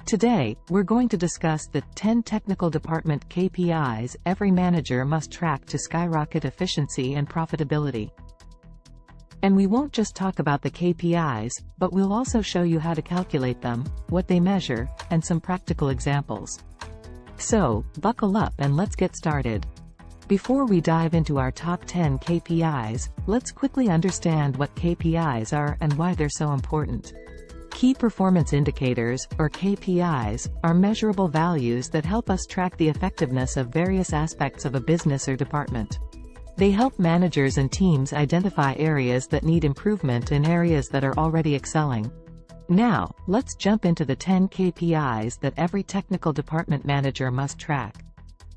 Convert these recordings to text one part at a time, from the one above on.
Today, we're going to discuss the 10 technical department KPIs every manager must track to skyrocket efficiency and profitability. And we won't just talk about the KPIs, but we'll also show you how to calculate them, what they measure, and some practical examples. So, buckle up and let's get started. Before we dive into our top 10 KPIs, let's quickly understand what KPIs are and why they're so important. Key performance indicators, or KPIs, are measurable values that help us track the effectiveness of various aspects of a business or department. They help managers and teams identify areas that need improvement and areas that are already excelling. Now, let's jump into the 10 KPIs that every technical department manager must track.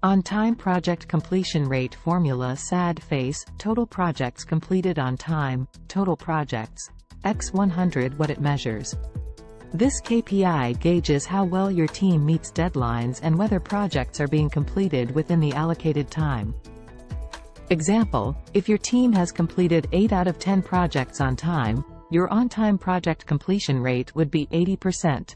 On-time project completion rate formula SAD face, total projects completed on time, total projects, x 100 what it measures. This KPI gauges how well your team meets deadlines and whether projects are being completed within the allocated time. Example, if your team has completed 8 out of 10 projects on time, your on-time project completion rate would be 80%.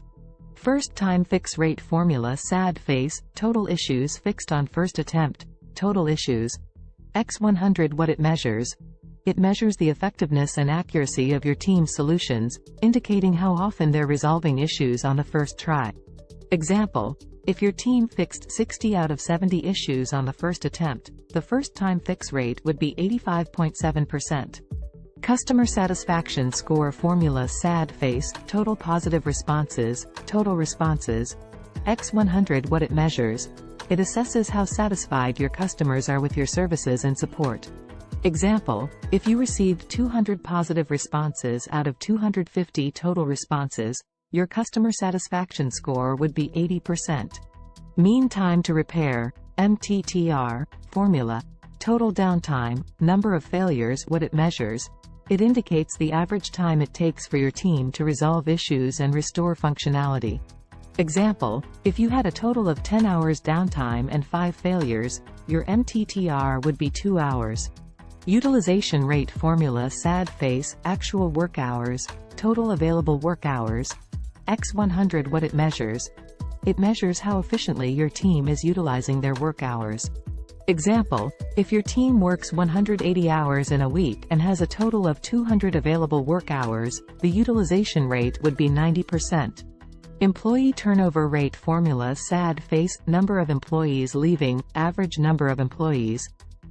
First time fix rate formula SAD face, total issues fixed on first attempt, total issues, x 100 what it measures. It measures the effectiveness and accuracy of your team's solutions, indicating how often they're resolving issues on the first try. Example, if your team fixed 60 out of 70 issues on the first attempt, the first time fix rate would be 85.7%. Customer satisfaction score formula SAD face, total positive responses, total responses, x 100 what it measures. It assesses how satisfied your customers are with your services and support. Example, if you received 200 positive responses out of 250 total responses, your customer satisfaction score would be 80%. Mean time to repair, MTTR, formula, total downtime, number of failures what it measures. It indicates the average time it takes for your team to resolve issues and restore functionality. Example, if you had a total of 10 hours downtime and 5 failures, your MTTR would be 2 hours. Utilization rate formula SAD face, actual work hours, total available work hours, x 100 what it measures. It measures how efficiently your team is utilizing their work hours. Example, if your team works 180 hours in a week and has a total of 200 available work hours, the utilization rate would be 90%. Employee turnover rate formula SAD face, number of employees leaving, average number of employees,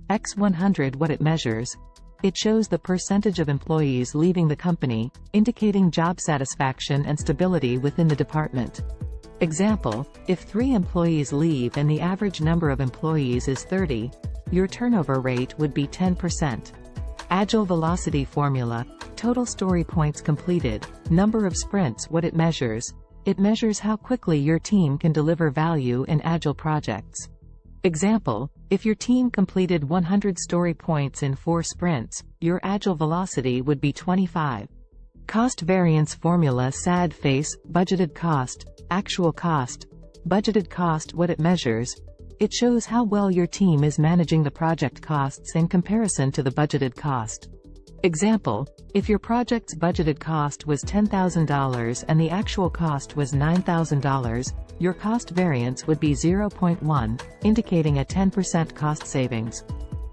x 100 what it measures. It shows the percentage of employees leaving the company, indicating job satisfaction and stability within the department. Example, if 3 employees leave and the average number of employees is 30, your turnover rate would be 10%. Agile Velocity formula, total story points completed, number of sprints what it measures. It measures how quickly your team can deliver value in Agile projects. Example, if your team completed 100 story points in 4 sprints, your Agile Velocity would be 25. Cost variance formula SAD face, budgeted cost, actual cost, budgeted cost what it measures. It shows how well your team is managing the project costs in comparison to the budgeted cost. Example, if your project's budgeted cost was $10,000 and the actual cost was $9,000, your cost variance would be 0.1, indicating a 10% cost savings.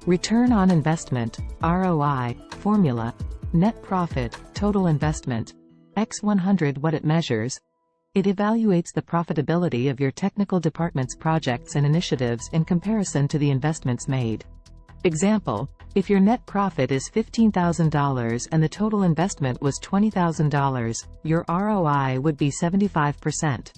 Return on investment, ROI, formula, net profit, total investment, x 100 what it measures. It evaluates the profitability of your technical department's projects and initiatives in comparison to the investments made. Example, if your net profit is $15,000 and the total investment was $20,000, your ROI would be 75%.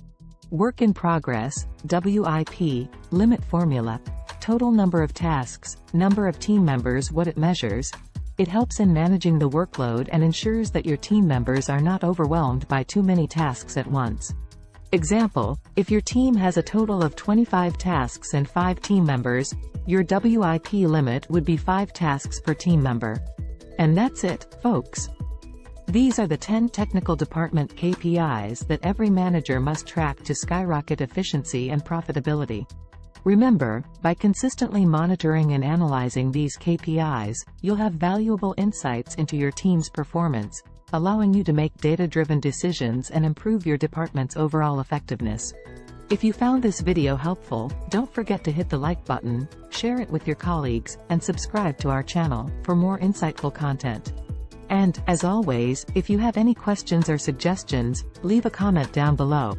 Work in progress, WIP, limit formula, total number of tasks, number of team members what it measures. It helps in managing the workload and ensures that your team members are not overwhelmed by too many tasks at once. Example, if your team has a total of 25 tasks and 5 team members, your WIP limit would be 5 tasks per team member. And that's it, folks. These are the 10 technical department KPIs that every manager must track to skyrocket efficiency and profitability. Remember, by consistently monitoring and analyzing these KPIs, you'll have valuable insights into your team's performance, allowing you to make data-driven decisions and improve your department's overall effectiveness. If you found this video helpful, don't forget to hit the like button, share it with your colleagues, and subscribe to our channel for more insightful content. And, as always, if you have any questions or suggestions, leave a comment down below.